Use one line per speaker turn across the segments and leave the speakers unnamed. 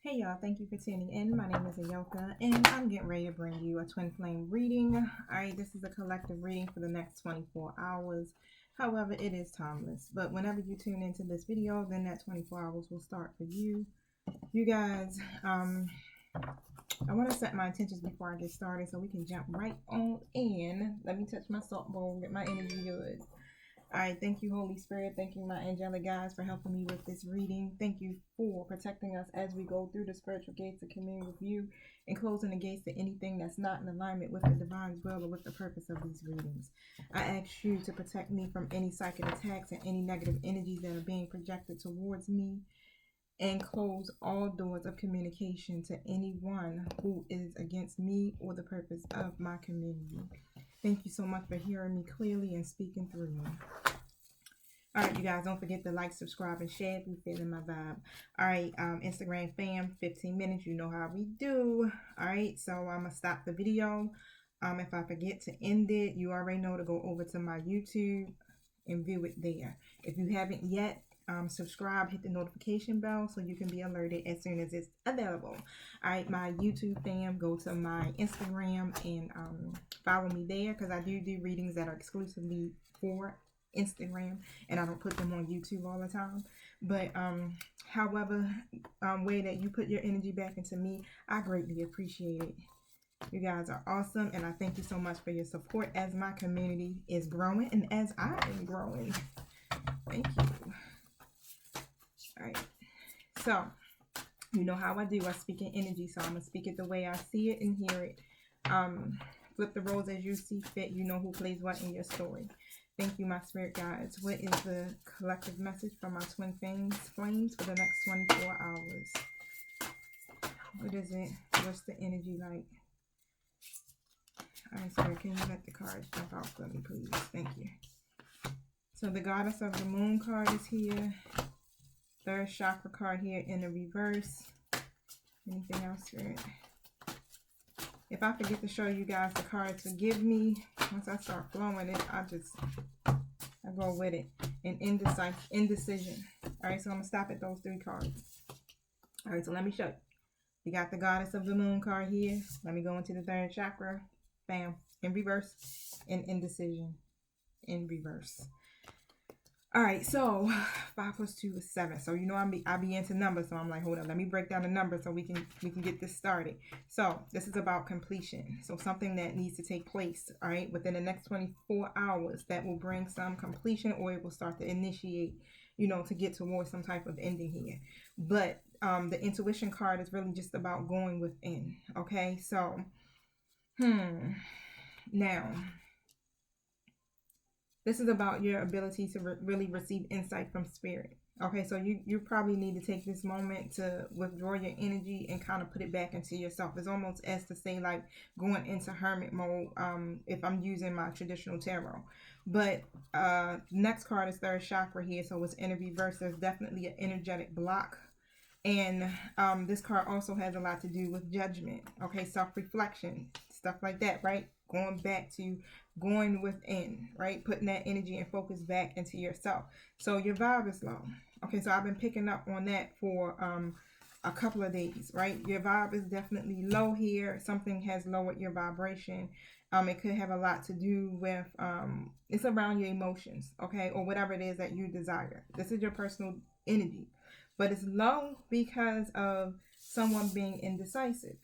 Hey y'all, thank you for tuning in. My name is Ayoka and I'm getting ready to bring you a twin flame reading. Alright, this is a collective reading for the next 24 hours. However, it is timeless. But whenever you tune into this video, then that 24 hours will start for you. You guys, I want to set my intentions before I get started so we can jump right on in. Let me touch my salt bowl, get my energy good. Alright, thank you, Holy Spirit. Thank you, my angelic guides, for helping me with this reading. Thank you for protecting us as we go through the spiritual gates of communion with you and closing the gates to anything that's not in alignment with the divine will or with the purpose of these readings. I ask you to protect me from any psychic attacks and any negative energies that are being projected towards me, and close all doors of communication to anyone who is against me or the purpose of my community. Thank you so much for hearing me clearly and speaking through me. Alright, you guys, don't forget to like, subscribe, and share if you're feeling my vibe. Alright, Instagram fam, 15 minutes, you know how we do. Alright, so I'm going to stop the video. If I forget to end it, you already know to go over to my YouTube and view it there. If you haven't yet, subscribe, hit the notification bell so you can be alerted as soon as it's available. Alright, my YouTube fam, go to my Instagram and follow me there, because I do readings that are exclusively for Instagram and I don't put them on YouTube all the time. But however way that you put your energy back into me, I greatly appreciate it. You guys are awesome, and I thank you so much for your support as my community is growing and as I am growing. Thank you. Alright, so you know how I do. I speak in energy, so I'm going to speak it the way I see it and hear it. Flip the roles as you see fit. You know who plays what in your story. Thank you, my spirit guides. What is the collective message from my twin flames for the next 24 hours? What is it? What's the energy like? Alright, Spirit, can you let the cards jump out for me, please? Thank you. So the Goddess of the Moon card is here. Third chakra card here in the reverse. Anything else, Spirit? If I forget to show you guys the cards, forgive me. Once I start flowing it, I go with it. And indecision. Alright, so I'm going to stop at those three cards. Alright, so let me show you. We got the Goddess of the Moon card here. Let me go into the third chakra. Bam. In reverse. And indecision. In reverse. Alright, so 5 plus 2 is 7. So you know I be into numbers, so I'm like, hold on, let me break down the numbers so we can get this started. So this is about completion. So something that needs to take place, all right, within the next 24 hours that will bring some completion, or it will start to initiate, you know, to get towards some type of ending here. But the intuition card is really just about going within. Okay, so now this is about your ability to really receive insight from spirit. Okay, so you probably need to take this moment to withdraw your energy and kind of put it back into yourself. It's almost as to say like going into hermit mode, if I'm using my traditional tarot. But next card is third chakra here, so it's in reverse. There's definitely an energetic block. And this card also has a lot to do with judgment. Okay, self-reflection, stuff like that, right? Going back to going within, right? Putting that energy and focus back into yourself. So your vibe is low. Okay, so I've been picking up on that for a couple of days, right? Your vibe is definitely low here. Something has lowered your vibration. It could have a lot to do with, it's around your emotions, okay? Or whatever it is that you desire. This is your personal energy. But it's low because of someone being indecisive,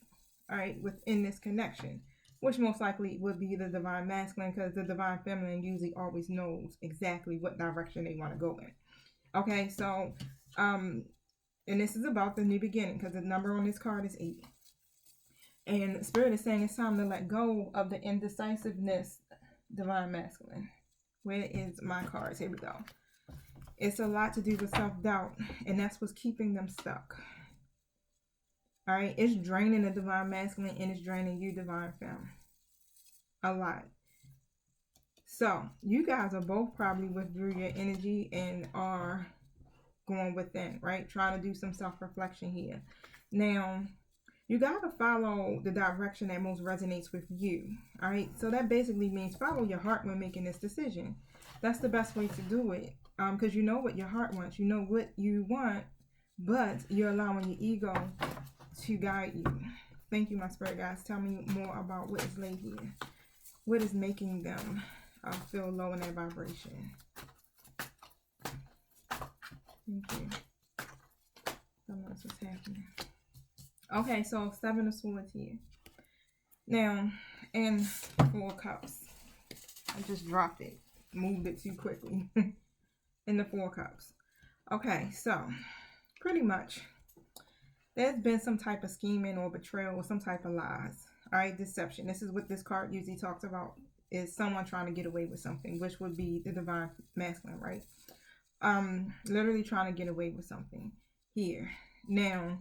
all right, within this connection, which most likely would be the divine masculine, because the divine feminine usually always knows exactly what direction they want to go in. Okay, so, and this is about the new beginning, because the number on this card is 8. And Spirit is saying it's time to let go of the indecisiveness, divine masculine. Where is my cards? Here we go. It's a lot to do with self-doubt, and that's what's keeping them stuck. All right, it's draining the divine masculine, and it's draining you, divine femme, a lot. So you guys are both probably withdrew your energy and are going within, right? Trying to do some self-reflection here. Now, you got to follow the direction that most resonates with you. All right, so that basically means follow your heart when making this decision. That's the best way to do it. Because you know what your heart wants. You know what you want, but you're allowing your ego to guide you. Thank you, my spirit guides. Tell me more about what is laid here. What is making them feel low in their vibration? Thank you. Something else was happening. Okay, so 7 of Swords here. Now, and 4 Cups. I just dropped it. Moved it too quickly. In the 4 Cups. Okay, so pretty much there's been some type of scheming or betrayal or some type of lies. All right, deception. This is what this card usually talks about, is someone trying to get away with something, which would be the divine masculine, right? Literally trying to get away with something here. Now,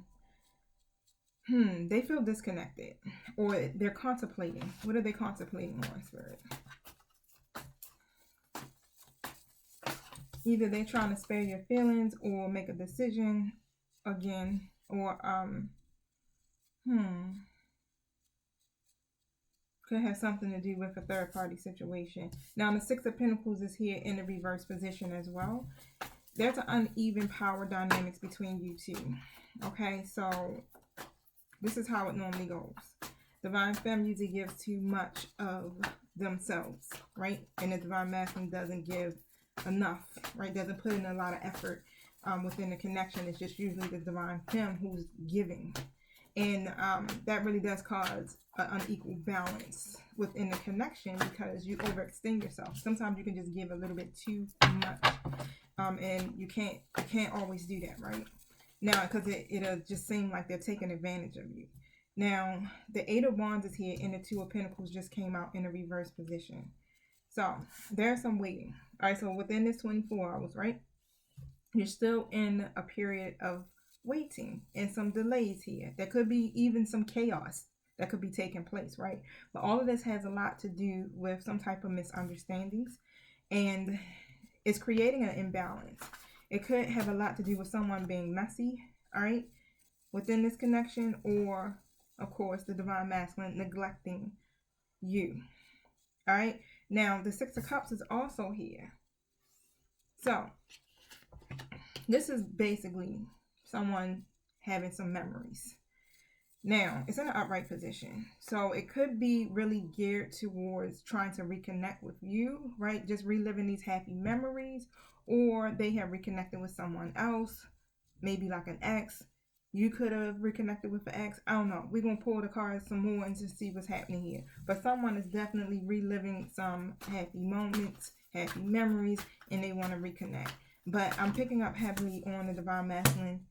they feel disconnected, or they're contemplating. What are they contemplating on, spirit? Either they're trying to spare your feelings or make a decision again, or could have something to do with a third party situation. Now the 6 of Pentacles is here in the reverse position as well. There's an uneven power dynamics between you two. Okay, so this is how it normally goes. Divine Femme usually gives too much of themselves, right? And the Divine Masculine doesn't give enough, right? Doesn't put in a lot of effort within the connection. It's just usually the Divine Femme who's giving. And that really does cause an unequal balance within the connection, because you overextend yourself. Sometimes you can just give a little bit too much, and you can't always do that, right? Now, because it'll just seem like they're taking advantage of you. Now, the 8 of Wands is here, and the 2 of Pentacles just came out in a reverse position. So there's some waiting. All right, so within this 24 hours, right, you're still in a period of waiting and some delays here. There could be even some chaos that could be taking place, right? But all of this has a lot to do with some type of misunderstandings, and it's creating an imbalance. It could have a lot to do with someone being messy, all right, within this connection, or of course the Divine Masculine neglecting you. All right, now the 6 of Cups is also here. So this is basically someone having some memories. Now, it's in an upright position. So it could be really geared towards trying to reconnect with you, right? Just reliving these happy memories. Or they have reconnected with someone else, maybe like an ex. You could have reconnected with an ex. I don't know. We're going to pull the cards some more and just see what's happening here. But someone is definitely reliving some happy moments, happy memories, and they want to reconnect. But I'm picking up heavily on the Divine Masculine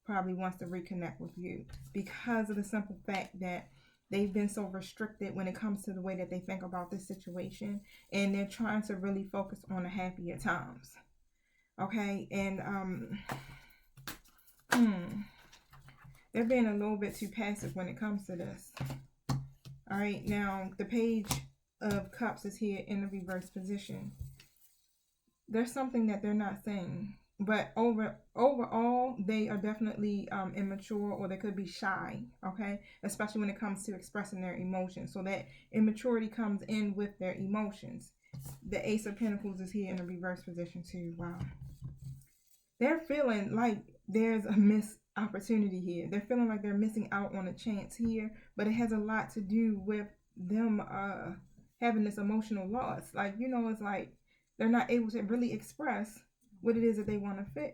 probably wants to reconnect with you, because of the simple fact that they've been so restricted when it comes to the way that they think about this situation, and they're trying to really focus on the happier times. Okay, and they're being a little bit too passive when it comes to this. All right, now the Page of Cups is here in the reverse position. There's something that they're not saying, but overall they are definitely immature, or they could be shy, okay, especially when it comes to expressing their emotions. So that immaturity comes in with their emotions. The Ace of Pentacles is here in the reverse position too. Wow, they're feeling like there's a missed opportunity here. They're feeling like they're missing out on a chance here, but it has a lot to do with them having this emotional loss. Like, you know, it's like they're not able to really express what it is that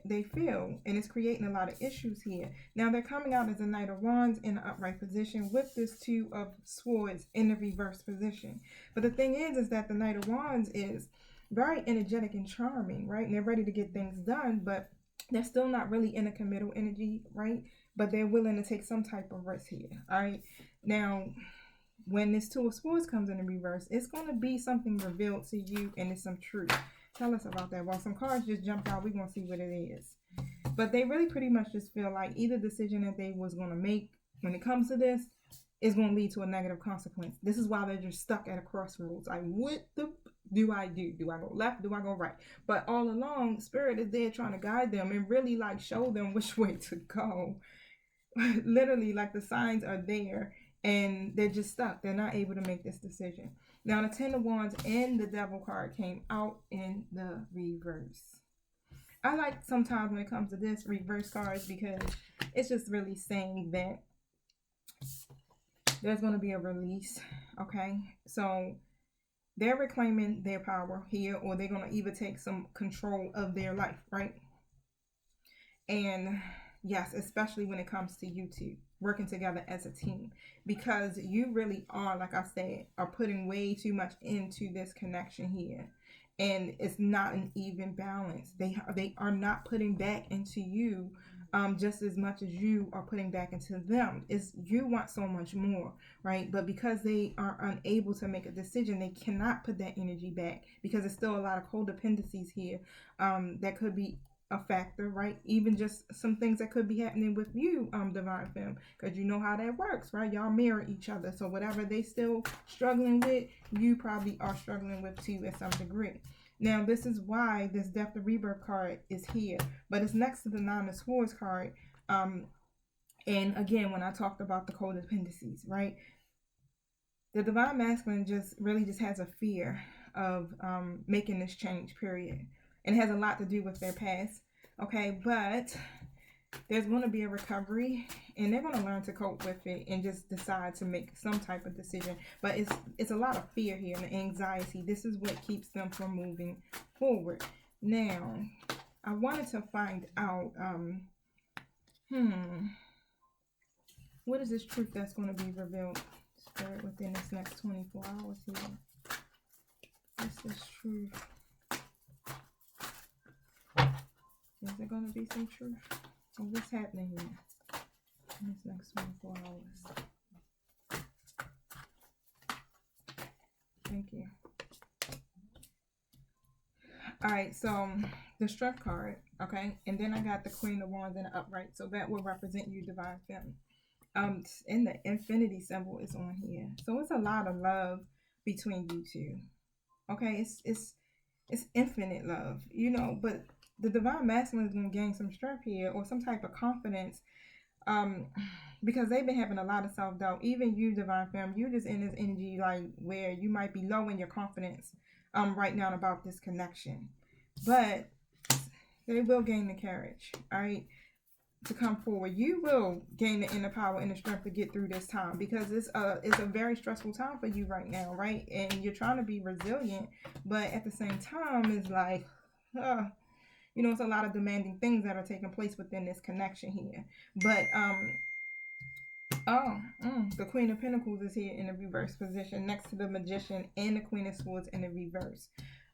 they feel, and it's creating a lot of issues here. Now they're coming out as a Knight of Wands in an upright position with this 2 of Swords in the reverse position. But the thing is that the Knight of Wands is very energetic and charming, right? And they're ready to get things done, but they're still not really in a committal energy, right? But they're willing to take some type of risk here, all right? Now, when this 2 of Swords comes in the reverse, it's going to be something revealed to you, and it's some truth. Tell us about that. Well, some cards just jumped out. We're going to see what it is. But they really pretty much just feel like either decision that they was going to make when it comes to this is going to lead to a negative consequence. This is why they're just stuck at a crossroads. Like, what do I do? Do I go left? Do I go right? But all along, Spirit is there trying to guide them and really like show them which way to go. Literally, like the signs are there, and they're just stuck. They're not able to make this decision. Now, the 10 of Wands and the Devil card came out in the reverse. I like sometimes when it comes to this reverse cards, because it's just really saying that there's going to be a release. Okay, so they're reclaiming their power here, or they're going to either take some control of their life, right? And yes, especially when it comes to you two working together as a team, because you really are, like I said, are putting way too much into this connection here, and it's not an even balance. They are not putting back into you just as much as you are putting back into them. Is you want so much more, right? But because they are unable to make a decision, they cannot put that energy back, because there's still a lot of codependencies here that could be a factor, right? Even just some things that could be happening with you, Divine Femme, because you know how that works, right? Y'all mirror each other, so whatever they still struggling with, you probably are struggling with too at some degree. Now, this is why this Death of Rebirth card is here, but it's next to the Nine of Swords card. And again, when I talked about the codependencies, right? The Divine Masculine just has a fear of making this change, period. And it has a lot to do with their past, okay? But there's going to be a recovery, and they're going to learn to cope with it and just decide to make some type of decision. But it's a lot of fear here and anxiety. This is what keeps them from moving forward. Now, I wanted to find out, what is this truth that's going to be revealed, Spirit, within this next 24 hours here? What's this truth? Is there going to be some truth? Or what's happening here in this next 24 hours? Thank you. Alright, so the Strength card, okay? And then I got the Queen of Wands in the upright. So that will represent you, Divine Femme. And the infinity symbol is on here. So it's a lot of love between you two. Okay, it's infinite love, you know, but the Divine Masculine is going to gain some strength here, or some type of confidence, because they've been having a lot of self-doubt. Even you, Divine Femme, you're just in this energy like where you might be low in your confidence right now about this connection, but they will gain the courage, all right, to come forward. You will gain the inner power and the strength to get through this time, because it's a very stressful time for you right now, right? And you're trying to be resilient, but at the same time, it's like, you know, it's a lot of demanding things that are taking place within this connection here. But the Queen of Pentacles is here in the reverse position next to the Magician and the Queen of Swords in the reverse.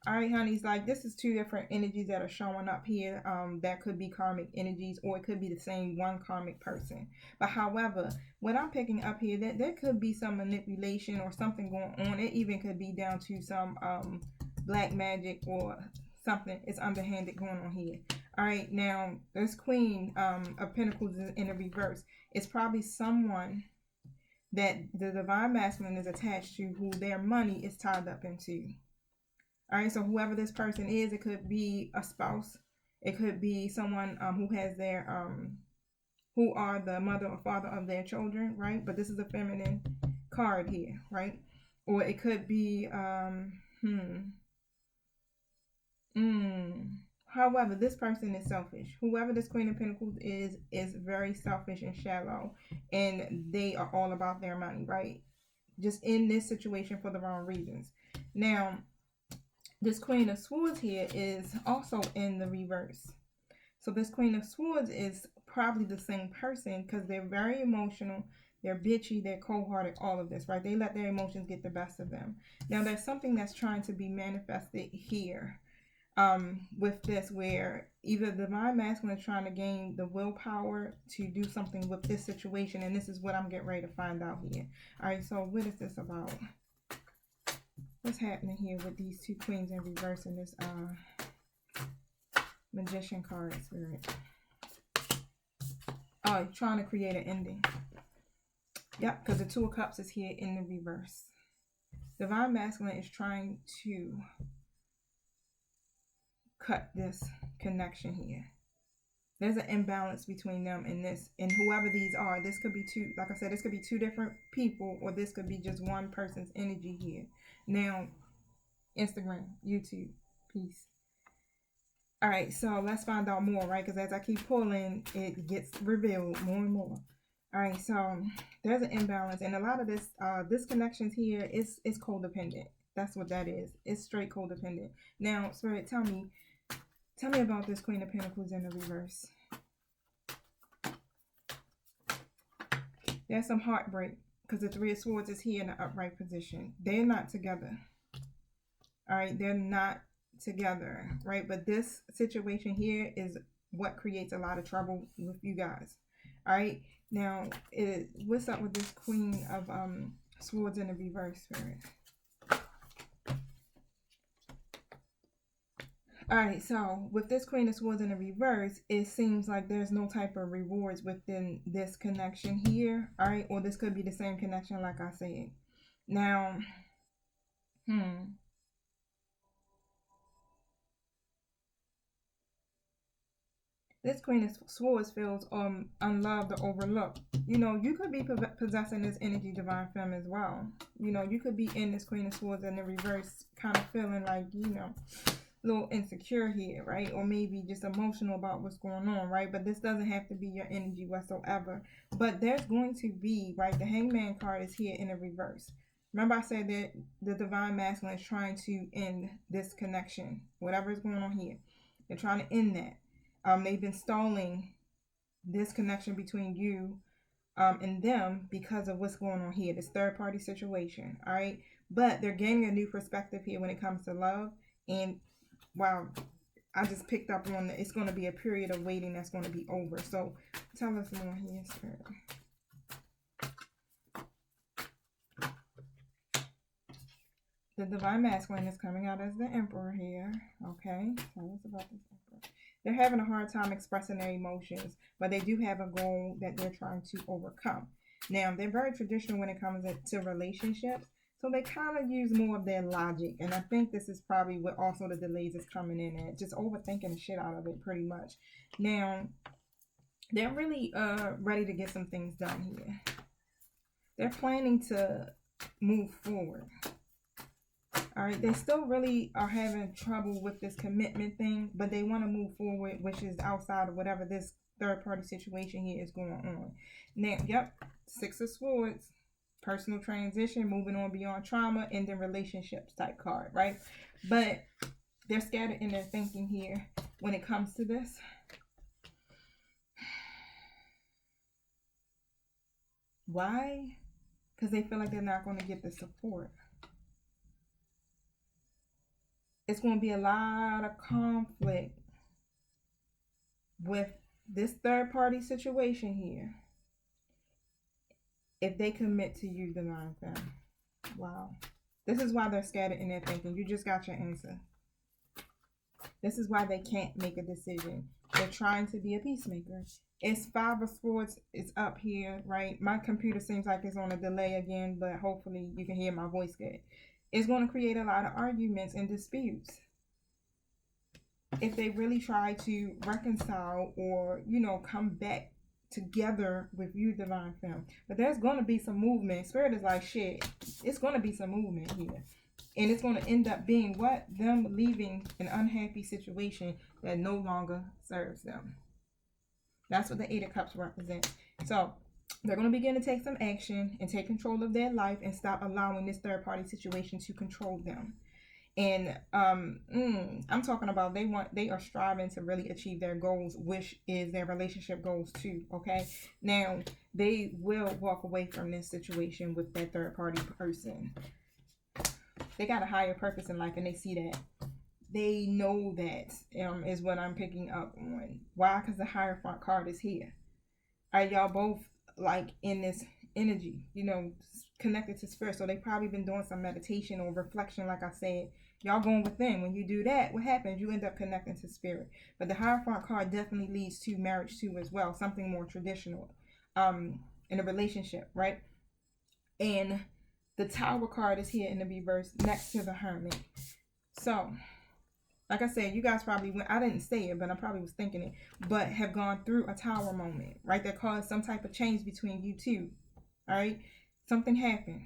All right, honeys, like this is two different energies that are showing up here. That could be karmic energies, or it could be the same one karmic person. But however, what I'm picking up here, that there could be some manipulation or something going on. It even could be down to some black magic or something is underhanded going on here. All right, now this Queen of Pentacles is in the reverse. It's probably someone that the Divine Masculine is attached to, who their money is tied up into. All right, so whoever this person is, it could be a spouse. It could be someone who has their who are the mother or father of their children, right? But this is a feminine card here, right? Or it could be however, this person is selfish. Whoever this Queen of Pentacles is very selfish and shallow, and they are all about their money, right? Just in this situation for the wrong reasons. Now, this Queen of Swords here is also in the reverse. So this Queen of Swords is probably the same person, because they're very emotional, they're bitchy, they're cold-hearted, all of this, right? They let their emotions get the best of them. Now, there's something that's trying to be manifested here with this, where either the Divine Masculine is trying to gain the willpower to do something with this situation, and this is what I'm getting ready to find out here. All right, so what is this about? What's happening here with these two queens in reverse in this Magician card, Spirit? Oh, trying to create an ending. Yep, because the Two of Cups is here in the reverse. Divine Masculine is trying to cut this connection here. There's an imbalance between them and this, and whoever these are. This could be two, like I said, this could be two different people, or this could be just one person's energy here. Now, Instagram, YouTube, peace. All right, so let's find out more, right? Because as I keep pulling, it gets revealed more and more. All right. right, so there's an imbalance, and a lot of this connections here is codependent. That's what that is. It's straight codependent. Now, Spirit, tell me about this Queen of Pentacles in the reverse. There's some heartbreak because the Three of Swords is here in the upright position. They're not together. All right, they're not together, right? But this situation here is what creates a lot of trouble with you guys. All right, now what's up with this Queen of Swords in the reverse, Spirit? All right, so with this Queen of Swords in the reverse, it seems like there's no type of rewards within this connection here, all right? Or this could be the same connection like I said. Now, this Queen of Swords feels unloved or overlooked. You know, you could be possessing this energy, Divine Femme, as well. You know, you could be in this Queen of Swords in the reverse, kind of feeling like, you know, a little insecure here, right? Or maybe just emotional about what's going on, right? But this doesn't have to be your energy whatsoever. But there's going to be, right, the Hangman card is here in the reverse. Remember I said that the Divine Masculine is trying to end this connection, whatever is going on here. They're trying to end that. They've been stalling this connection between you and them because of what's going on here, this third party situation, all right? But they're gaining a new perspective here when it comes to love. And wow, I just picked up on that it's going to be a period of waiting that's going to be over. So tell us more here, Spirit. The Divine Masculine is coming out as the Emperor here. Okay, tell us about this Emperor. They're having a hard time expressing their emotions, but they do have a goal that they're trying to overcome. Now, they're very traditional when it comes to relationships. So they kind of use more of their logic. And I think this is probably what also the delays is coming in at. Just overthinking the shit out of it pretty much. Now, they're really ready to get some things done here. They're planning to move forward. All right, they still really are having trouble with this commitment thing, but they want to move forward, which is outside of whatever this third party situation here is going on. Now, yep, Six of Swords. Personal transition, moving on beyond trauma, and then relationships type card, right? But they're scattered in their thinking here when it comes to this. Why? Because they feel like they're not going to get the support. It's going to be a lot of conflict with this third party situation here if they commit to you, Divine Femme. Wow. This is why they're scattered in their thinking. You just got your answer. This is why they can't make a decision. They're trying to be a peacemaker. It's Five of Swords. It's up here, right? My computer seems like it's on a delay again, but hopefully you can hear my voice good. It's going to create a lot of arguments and disputes. If they really try to reconcile or, you know, come back together with you, Divine Femme. But there's going to be some movement. Spirit is like, shit, it's going to be some movement here. And it's going to end up being what? Them leaving an unhappy situation that no longer serves them. That's what the Eight of Cups represents. So they're going to begin to take some action and take control of their life and stop allowing this third party situation to control them. And I'm talking about they are striving to really achieve their goals, which is their relationship goals too. Okay, now they will walk away from this situation with that third party person. They got a higher purpose in life, and they see that. They know that is what I'm picking up on. Why? Because the Hierophant card is here. Are y'all both like in this energy, you know, connected to spirit? So they probably been doing some meditation or reflection, like I said. Y'all going within. When you do that, what happens? You end up connecting to spirit. But the Hierophant card definitely leads to marriage too as well, something more traditional in a relationship, right? And the Tower card is here in the reverse next to the Hermit. So like I said, you guys probably went, I didn't say it, but I probably was thinking it, but have gone through a tower moment, right? That caused some type of change between you two, all right? Something happened,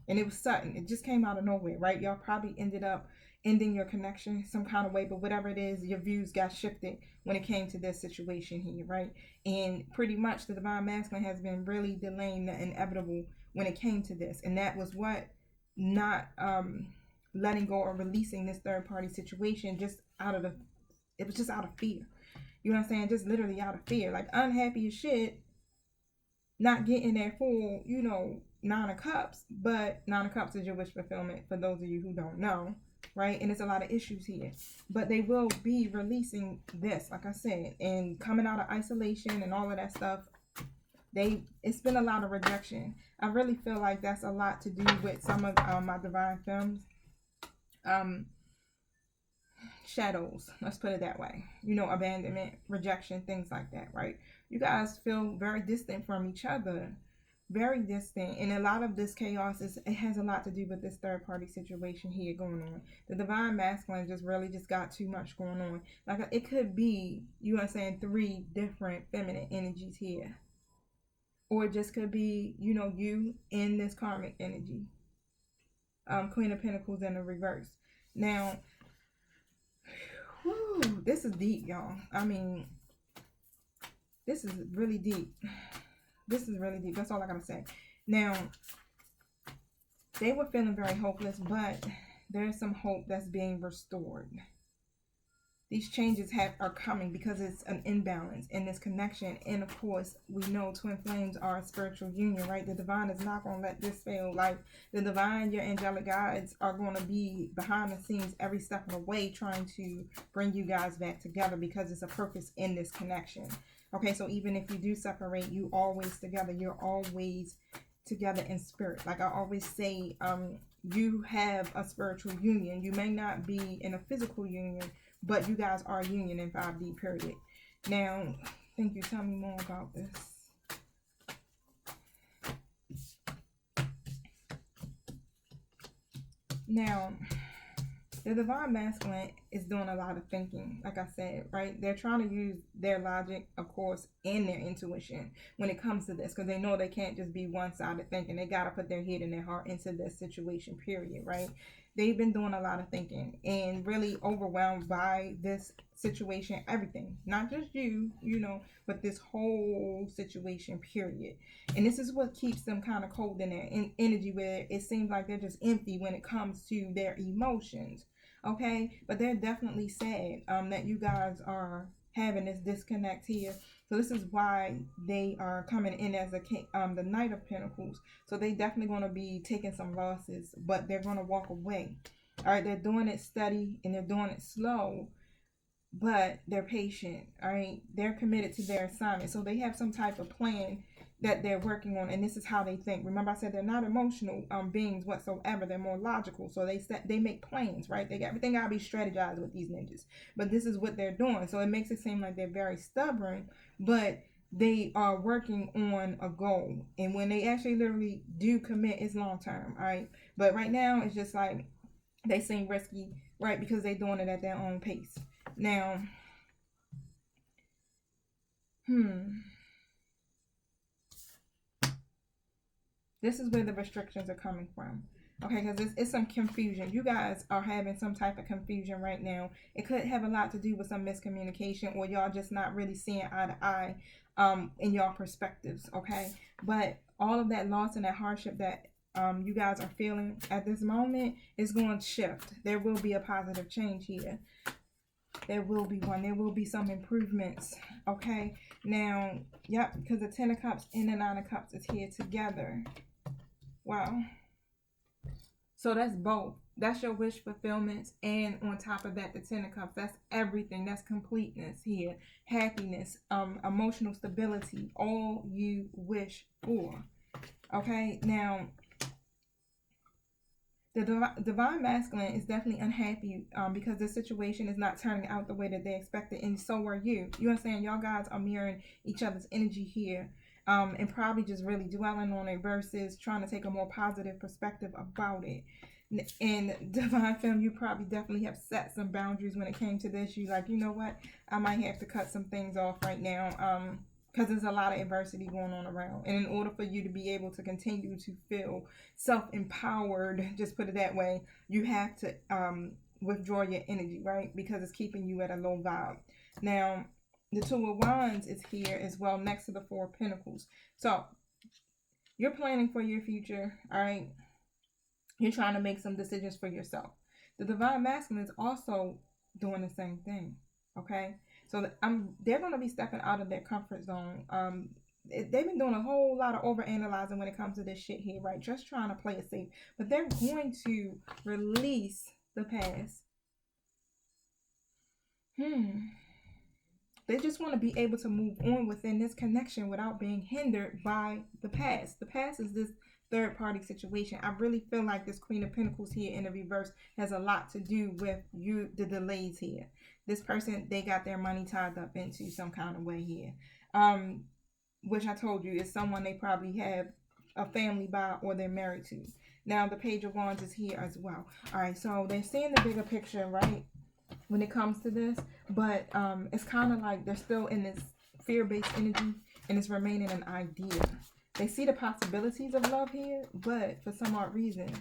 and it was sudden. It just came out of nowhere, right? Y'all probably ended up ending your connection some kind of way, but whatever it is, your views got shifted when it came to this situation here, right? And pretty much the divine masculine has been really delaying the inevitable when it came to this, and that was what, not letting go or releasing this third party situation, just out of the, it was just out of fear. You know what I'm saying? Just literally out of fear, like unhappy as shit, not getting that full, Nine of Cups. But Nine of Cups is your wish fulfillment for those of you who don't know, right? And it's a lot of issues here. But they will be releasing this, like I said, and coming out of isolation and all of that stuff. It's been a lot of rejection. I really feel like that's a lot to do with some of my divine films. Shadows, let's put it that way. Abandonment, rejection, things like that, right? You guys feel very distant from each other, very distant, and a lot of this chaos it has a lot to do with this third party situation here going on. The divine masculine just got too much going on. Like, it could be, three different feminine energies here, or it just could be, you in this karmic energy. Queen of Pentacles in the reverse. Now, this is deep, y'all. I mean, this is really deep. This is really deep. That's all I gotta say. Now, they were feeling very hopeless, but there's some hope that's being restored. These changes are coming because it's an imbalance in this connection. And of course, we know twin flames are a spiritual union, right? The divine is not going to let this fail. Like, the divine, your angelic guides are going to be behind the scenes every step of the way trying to bring you guys back together, because it's a purpose in this connection. Okay, so even if you do separate, you always together. You're always together in spirit. Like I always say, you have a spiritual union. You may not be in a physical union, but you guys are a union in 5D period. Now, thank you. Tell me more about this. Now, the divine masculine is doing a lot of thinking, like I said, right? They're trying to use their logic, of course, and their intuition when it comes to this, because they know they can't just be one-sided thinking. They got to put their head and their heart into this situation, period, right? They've been doing a lot of thinking and really overwhelmed by this situation, everything, not just you, but this whole situation, period. And this is what keeps them kind of cold in their energy, where it seems like they're just empty when it comes to their emotions. Okay, but they're definitely sad that you guys are having this disconnect here. So this is why they are coming in as the Knight of Pentacles. So they definitely going to be taking some losses, but they're going to walk away. All right, they're doing it steady and they're doing it slow, but they're patient. All right, they're committed to their assignment. So they have some type of plan that they're working on, and this is how they think. Remember, I said they're not emotional beings whatsoever. They're more logical. So they make plans, right? Everything gotta be strategized with these ninjas. But this is what they're doing. So it makes it seem like they're very stubborn, but they are working on a goal. And when they actually literally do commit, it's long term, all right? But right now, it's just like they seem risky, right? Because they're doing it at their own pace. Now, this is where the restrictions are coming from. Okay, because it's some confusion. You guys are having some type of confusion right now. It could have a lot to do with some miscommunication, or y'all just not really seeing eye to eye in y'all perspectives, okay? But all of that loss and that hardship that you guys are feeling at this moment is going to shift. There will be a positive change here. There will be one. There will be some improvements, okay? Now, yep, because the Ten of Cups and the Nine of Cups is here together. Wow. So that's both. That's your wish fulfillments, and on top of that, the Ten of Cups. That's everything. That's completeness here. Happiness, emotional stability, all you wish for. Okay, now, the divine masculine is definitely unhappy because the situation is not turning out the way that they expected, and so are you. You understand? Y'all guys are mirroring each other's energy here. And probably just really dwelling on it versus trying to take a more positive perspective about it. And divine femme, you probably definitely have set some boundaries when it came to this. You like, you know what? I might have to cut some things off right now because there's a lot of adversity going on around. And in order for you to be able to continue to feel self-empowered, just put it that way, you have to withdraw your energy, right? Because it's keeping you at a low vibe. Now, the Two of Wands is here as well, next to the Four of Pentacles. So, you're planning for your future, all right? You're trying to make some decisions for yourself. The Divine Masculine is also doing the same thing, okay? So, they're going to be stepping out of their comfort zone. They've been doing a whole lot of overanalyzing when it comes to this shit here, right? Just trying to play it safe. But they're going to release the past. They just want to be able to move on within this connection without being hindered by the past. The past is this third party situation. I really feel like this Queen of Pentacles here in the reverse has a lot to do with the delays here. This person, they got their money tied up into some kind of way here. Which I told you is someone they probably have a family by or they're married to. Now, the Page of Wands is here as well. All right, so they're seeing the bigger picture, right, when it comes to this. But it's kind of like they're still in this fear-based energy, and it's remaining an idea. They see the possibilities of love here, but for some odd reason,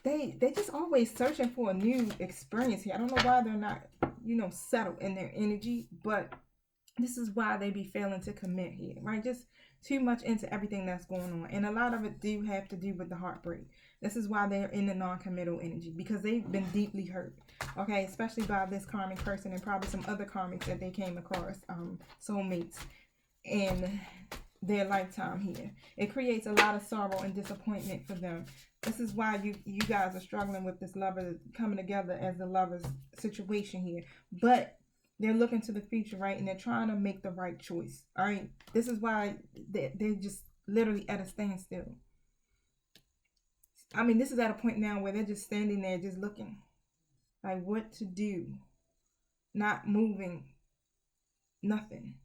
they just always searching for a new experience here. I don't know why they're not, settled in their energy, but this is why they be failing to commit here, right? Just too much into everything that's going on. And a lot of it do have to do with the heartbreak. This is why they're in the non-committal energy, because they've been deeply hurt, okay? Especially by this karmic person and probably some other karmics that they came across, soulmates, in their lifetime here. It creates a lot of sorrow and disappointment for them. This is why you guys are struggling with this lover coming together as the lover's situation here. But they're looking to the future, right? And they're trying to make the right choice, all right? This is why they're just literally at a standstill. I mean, this is at a point now where they're just standing there just looking. Like, what to do? Not moving. Nothing.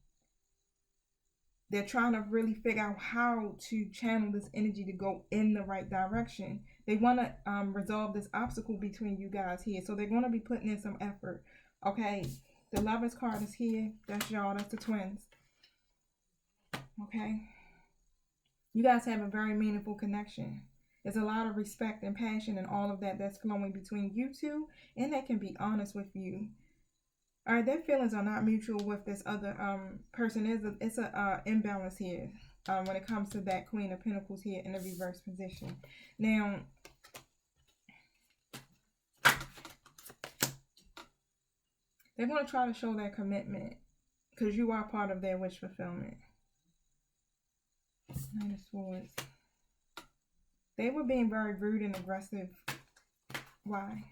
They're trying to really figure out how to channel this energy to go in the right direction. They want to resolve this obstacle between you guys here. So they're going to be putting in some effort, okay? The Lover's card is here. That's y'all. That's the twins. Okay. You guys have a very meaningful connection. There's a lot of respect and passion and all of that that's flowing between you two. And they can be honest with you. All right. Their feelings are not mutual with this other person. It's a imbalance here when it comes to that Queen of Pentacles here in the reverse position. Now, they're going to try to show their commitment because you are part of their wish fulfillment. Nine of Swords. They were being very rude and aggressive. Why?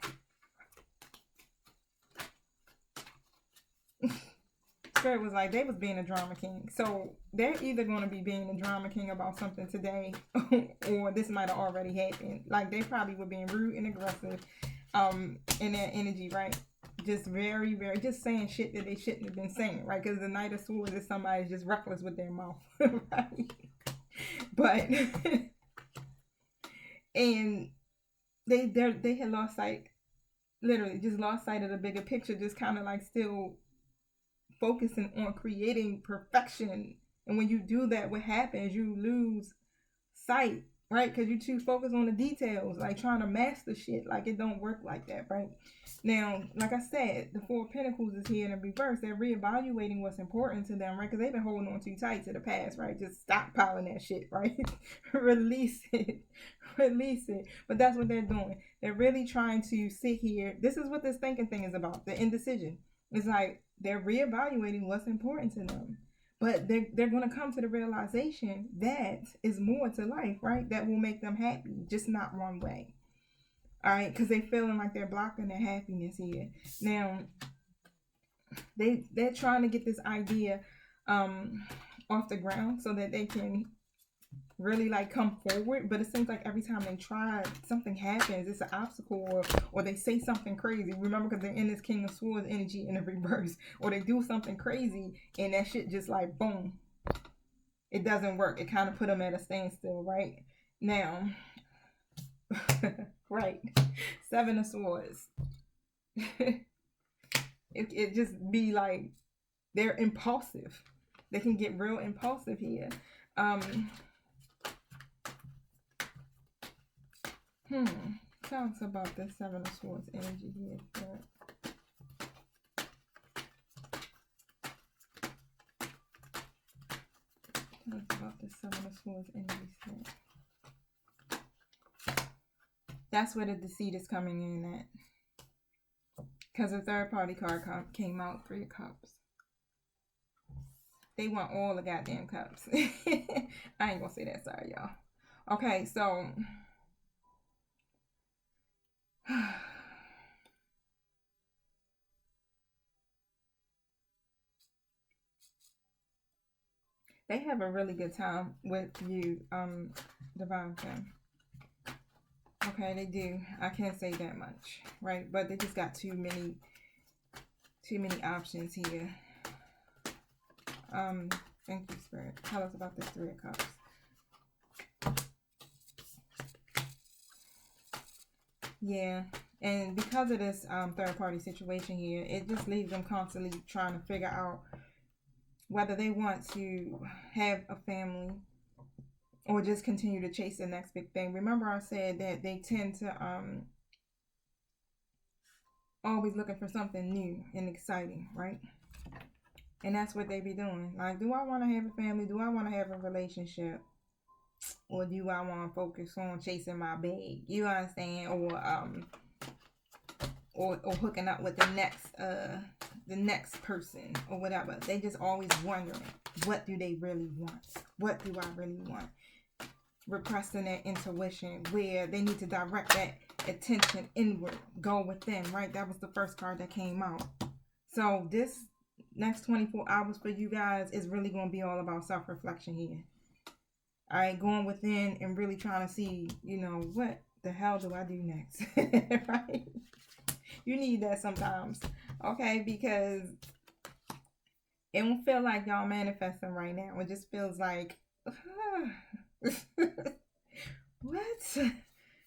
Spirit was like, they was being a drama king. So they're either going to be being a drama king about something today or this might have already happened. Like, they probably were being rude and aggressive in their energy, right? Just very, very, just saying shit that they shouldn't have been saying, right? Because the Knight of Swords is somebody just reckless with their mouth, right? But, and they had lost sight, literally just lost sight of the bigger picture, just kind of like still focusing on creating perfection. And when you do that, what happens? You lose sight, right? Because you too focus on the details, like trying to master shit. Like, it don't work like that, right? Now, like I said, the Four of Pentacles is here in the reverse. They're reevaluating what's important to them, right? Because they've been holding on too tight to the past, right? Just stockpiling that shit, right? Release it. Release it. But that's what they're doing. They're really trying to sit here. This is what this thinking thing is about, the indecision. It's like they're reevaluating what's important to them. But they're going to come to the realization that is more to life, right? That will make them happy, just not one way. All right, because they're feeling like they're blocking their happiness here. Now, they're trying to get this idea off the ground so that they can really like come forward. But it seems like every time they try, something happens. It's an obstacle, or they say something crazy. Remember, because they're in this King of Swords energy in the reverse, or they do something crazy and that shit just like boom, it doesn't work. It kind of put them at a standstill, right? Now, right, Seven of Swords. it just be like they're impulsive. They can get real impulsive here. Tell us about this Seven of Swords energy here. Spirit. Tell us about this Seven of Swords energy. Spirit. That's where the deceit is coming in at. Because the third party card came out, Three of Cups. They want all the goddamn cups. I ain't gonna say that, sorry, y'all. Okay, so they have a really good time with you, Divine Femme. Okay, they do. I can't say that much, right? But they just got too many options here. Thank you, Spirit. Tell us about this Three of Cups. Yeah, and because of this third party situation here, it just leaves them constantly trying to figure out whether they want to have a family or just continue to chase the next big thing. Remember I said that they tend to always looking for something new and exciting, right? And that's what they be doing. Like, do I want to have a family? Do I want to have a relationship? Or do I want to focus on chasing my bag? You understand? Or hooking up with the next person or whatever. They just always wondering, what do they really want? What do I really want? Repressing that intuition, where they need to direct that attention inward, go within, right? That was the first card that came out. So this next 24 hours for you guys is really going to be all about self-reflection here. All right, going within and really trying to see, you know, what the hell do I do next? Right? You need that sometimes, okay? Because it won't feel like y'all manifesting right now. It just feels like, what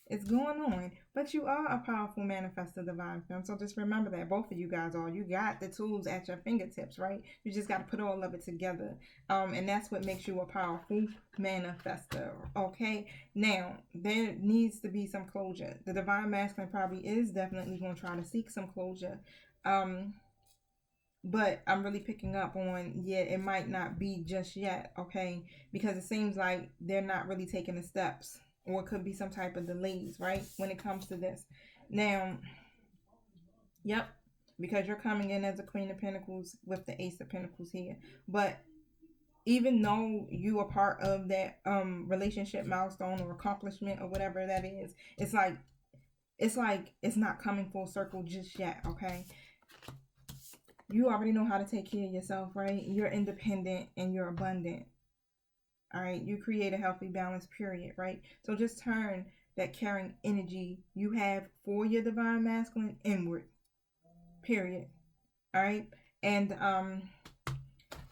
is going on? But you are a powerful manifestor, Divine Femme. So just remember that. Both of you guys are. You got the tools at your fingertips, right? You just got to put all of it together. And that's what makes you a powerful manifestor, okay? Now, there needs to be some closure. The Divine Masculine probably is definitely going to try to seek some closure. But I'm really picking up on, yeah, it might not be just yet, okay? Because it seems like they're not really taking the steps, or it could be some type of delays, right? When it comes to this. Now, yep, because you're coming in as a Queen of Pentacles with the Ace of Pentacles here. But even though you are part of that relationship milestone or accomplishment or whatever that is, it's like it's not coming full circle just yet, okay? You already know how to take care of yourself, right? You're independent and you're abundant. All right, you create a healthy balance, period, right? So just turn that caring energy you have for your Divine Masculine inward, period. All right, and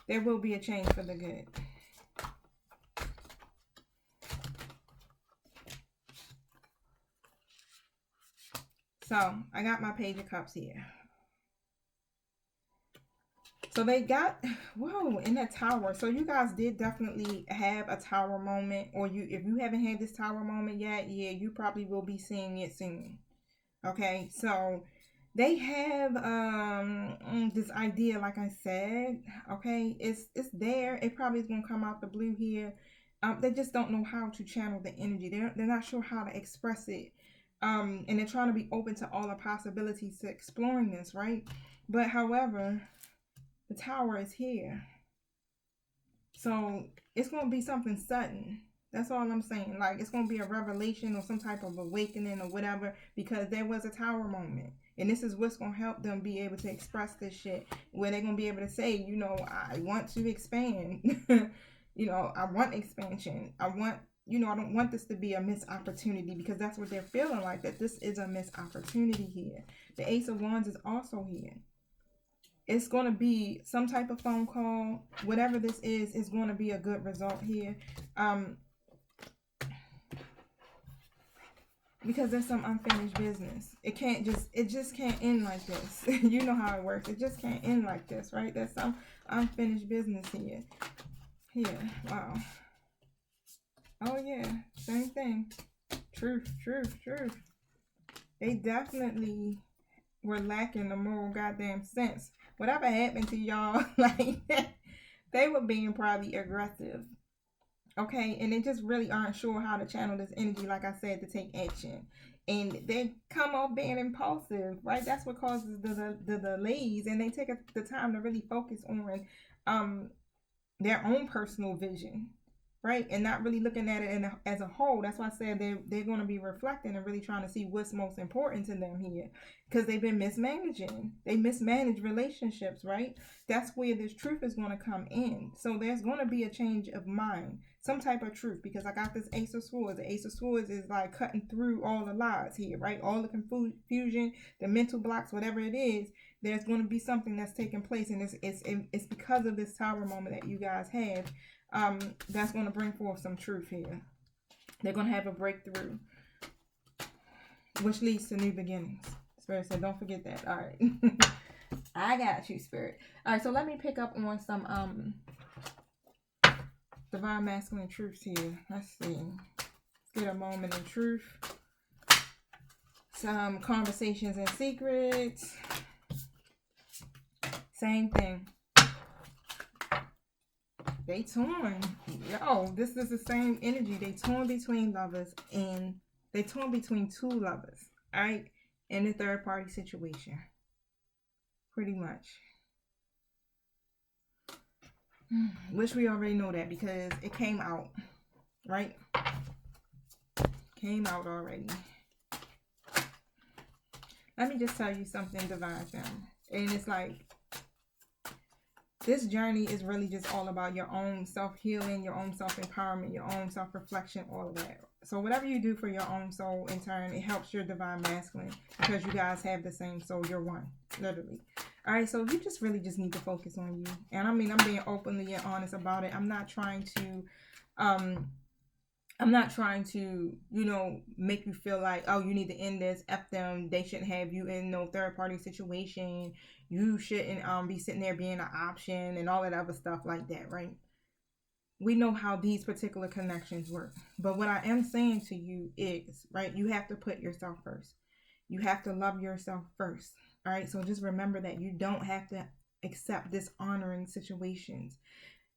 there will be a change for the good. So I got my Page of Cups here. So they got, whoa, in that Tower. So you guys did definitely have a Tower moment, or if you haven't had this Tower moment yet, yeah, you probably will be seeing it soon. Okay, so they have this idea, like I said, okay, it's there. It probably is gonna come out the blue here. They just don't know how to channel the energy. They're not sure how to express it. And they're trying to be open to all the possibilities to exploring this, right? But however, the Tower is here. So it's going to be something sudden. That's all I'm saying. Like, it's going to be a revelation or some type of awakening or whatever, because there was a Tower moment. And this is what's going to help them be able to express this shit, where they're going to be able to say, you know, I want to expand. You know, I want expansion. I want, you know, I don't want this to be a missed opportunity, because that's what they're feeling like, that this is a missed opportunity here. The Ace of Wands is also here. It's going to be some type of phone call. Whatever this is going to be a good result here. Because there's some unfinished business. It just can't end like this. You know how it works. It just can't end like this, right? There's some unfinished business here. Here, wow. Oh yeah, same thing. Truth, truth, truth. They definitely were lacking the moral goddamn sense. Whatever happened to y'all, like they were being probably aggressive. Okay, and they just really aren't sure how to channel this energy, like I said, to take action. And they come off being impulsive, right? That's what causes the delays, and they take the time to really focus on um their own personal vision, right? And not really looking at it as a whole. That's why I said they're going to be reflecting and really trying to see what's most important to them here, because they've been mismanaging. They mismanage relationships, right? That's where this truth is going to come in. So there's going to be a change of mind, some type of truth, because I got this Ace of Swords. The Ace of Swords is like cutting through all the lies here, right? All the confusion, the mental blocks, whatever it is. There's going to be something that's taking place, and it's because of this tower moment that you guys have. That's going to bring forth some truth here. They're going to have a breakthrough, which leads to new beginnings. Spirit said, don't forget that. All right. I got you, Spirit. All right, so let me pick up on some divine masculine truths here. Let's see. Let's get a moment in truth. Some conversations and secrets. Same thing. They torn. Yo, this is the same energy. They torn between lovers, and they torn between two lovers. All right, in a third party situation. Pretty much. Which we already know that because it came out, right? Came out already. Let me just tell you something, divine family. And it's like, this journey is really just all about your own self-healing, your own self-empowerment, your own self-reflection, all of that. So whatever you do for your own soul, in turn, it helps your divine masculine, because you guys have the same soul. You're one, literally. All right, so you just really just need to focus on you. And I mean, I'm being openly and honest about it. I'm not trying to, make you feel like, oh, you need to end this, F them, they shouldn't have you in no third party situation. You shouldn't be sitting there being an option and all that other stuff like that, right? We know how these particular connections work. But what I am saying to you is, right, you have to put yourself first. You have to love yourself first. All right, so just remember that you don't have to accept dishonoring situations.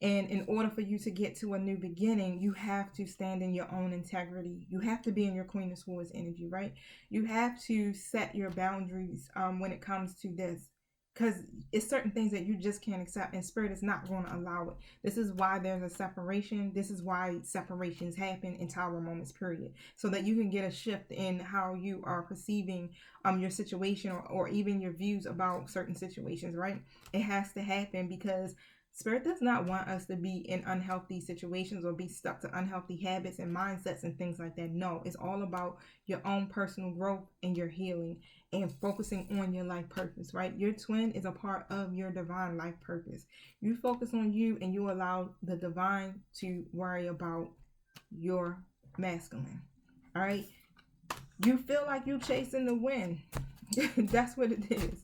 And in order for you to get to a new beginning, you have to stand in your own integrity. You have to be in your Queen of Swords energy, right? You have to set your boundaries when it comes to this. Because it's certain things that you just can't accept, and Spirit is not going to allow it. This is why there's a separation. This is why separations happen in tower moments, period. So that you can get a shift in how you are perceiving your situation, or even your views about certain situations, right? It has to happen because Spirit does not want us to be in unhealthy situations or be stuck to unhealthy habits and mindsets and things like that. No, it's all about your own personal growth and your healing and focusing on your life purpose, right? Your twin is a part of your divine life purpose. You focus on you and you allow the divine to worry about your masculine, all right? You feel like you're chasing the wind. That's what it is.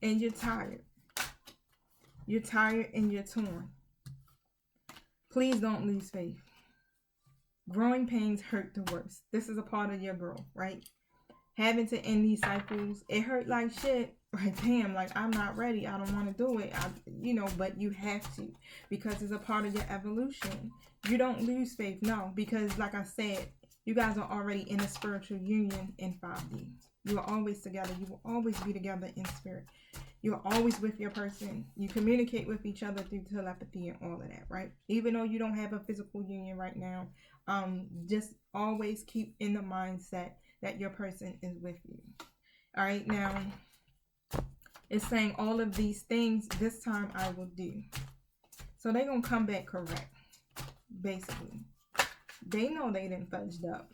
And you're tired. You're tired and you're torn. Please don't lose faith. Growing pains hurt the worst. This is a part of your growth, right? Having to end these cycles, it hurt like shit. Right? Damn, like I'm not ready. I don't want to do it. But you have to, because it's a part of your evolution. You don't lose faith, no, because like I said, you guys are already in a spiritual union in 5D. You are always together. You will always be together in spirit. You're always with your person. You communicate with each other through telepathy and all of that, right? Even though you don't have a physical union right now, just always keep in the mindset that your person is with you. All right, now it's saying all of these things this time I will do. So they're going to come back correct, basically. They know they didn't fudged up.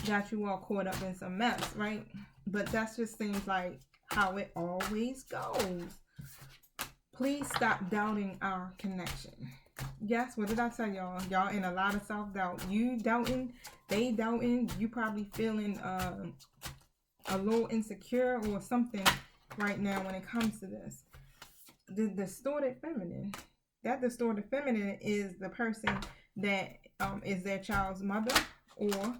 Got you all caught up in some mess, right? But that just seems like how it always goes. Please stop doubting our connection. Yes, what did I tell y'all? Y'all in a lot of self-doubt. You doubting, they doubting. You probably feeling a little insecure or something right now when it comes to this. The distorted feminine. That distorted feminine is the person that is their child's mother, or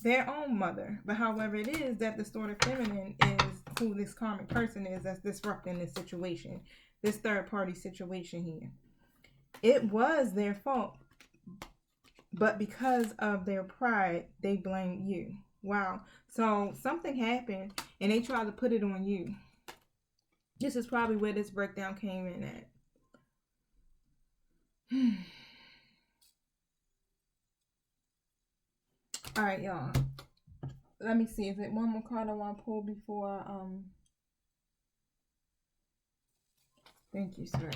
their own mother. But however it is that distorted feminine is who this karmic person is that's disrupting this situation, this third party situation here. It was their fault, but because of their pride, they blame you. Wow. So something happened and they tried to put it on you. This is probably where this breakdown came in at. All right, y'all. Let me see. Is it one more card I want to pull before? Thank you, sir.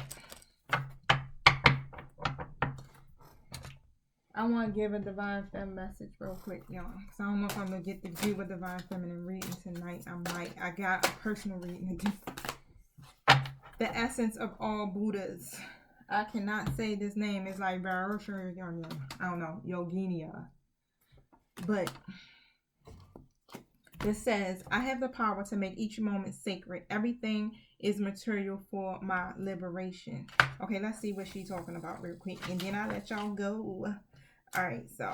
I want to give a divine feminine message real quick, y'all. Because I don't know if I'm going to get to do a divine feminine reading tonight. I got a personal reading to do. The essence of all Buddhas. I cannot say this name. It's like I don't know, Yoginia. But this says, I have the power to make each moment sacred. Everything is material for my liberation. Okay, let's see what she's talking about real quick. And then I'll let y'all go. All right, so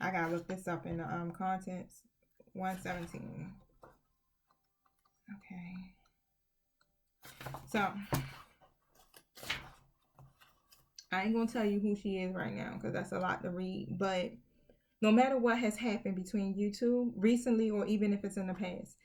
I gotta look this up in the contents. 117. Okay. So I ain't gonna tell you who she is right now because that's a lot to read. But no matter what has happened between you two recently, or even if it's in the past,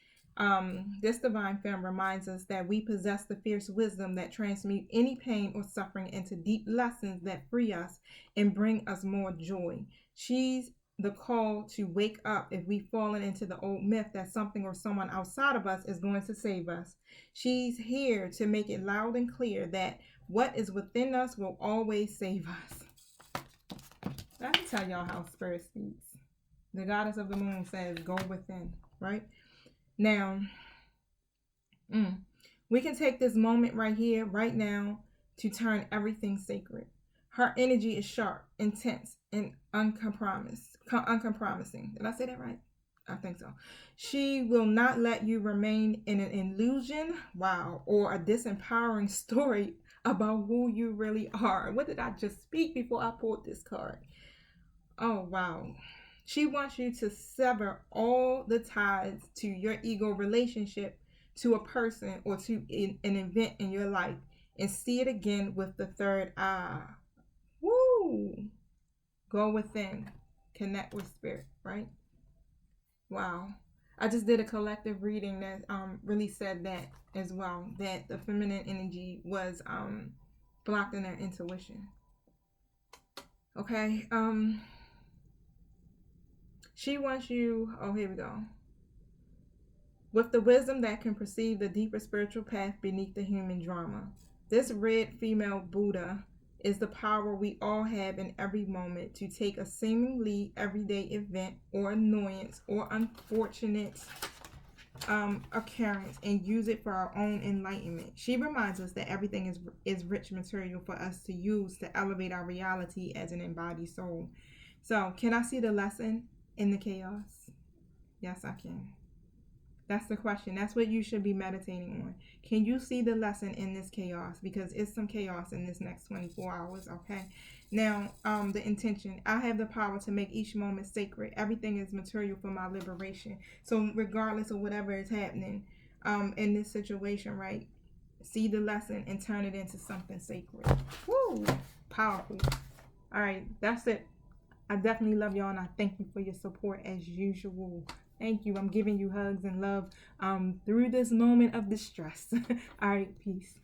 this divine femme reminds us that we possess the fierce wisdom that transmute any pain or suffering into deep lessons that free us and bring us more joy. She's the call to wake up if we've fallen into the old myth that something or someone outside of us is going to save us. She's here to make it loud and clear that what is within us will always save us. Let me tell y'all how Spirit speaks. The goddess of the moon says, go within, right? Now, we can take this moment right here, right now, to turn everything sacred. Her energy is sharp, intense, and uncompromising. Did I say that right? I think so. She will not let you remain in an illusion, or a disempowering story about who you really are. What did I just speak before I pulled this card? Oh, wow. She wants you to sever all the ties to your ego relationship to a person or to an event in your life and see it again with the third eye. Woo! Go within. Connect with spirit, right? Wow. I just did a collective reading that really said that as well, that the feminine energy was blocked in their intuition. Okay. She wants you, here we go. With the wisdom that can perceive the deeper spiritual path beneath the human drama. This red female Buddha is the power we all have in every moment to take a seemingly everyday event or annoyance or unfortunate occurrence and use it for our own enlightenment. She reminds us that everything is rich material for us to use to elevate our reality as an embodied soul. So, can I see the lesson in the chaos? Yes, I can. That's the question. That's what you should be meditating on. Can you see the lesson in this chaos? Because it's some chaos in this next 24 hours, okay? Now, the intention. I have the power to make each moment sacred. Everything is material for my liberation. So regardless of whatever is happening in this situation, right? See the lesson and turn it into something sacred. Woo! Powerful. All right, that's it. I definitely love y'all and I thank you for your support as usual. Thank you. I'm giving you hugs and love through this moment of distress. All right, peace.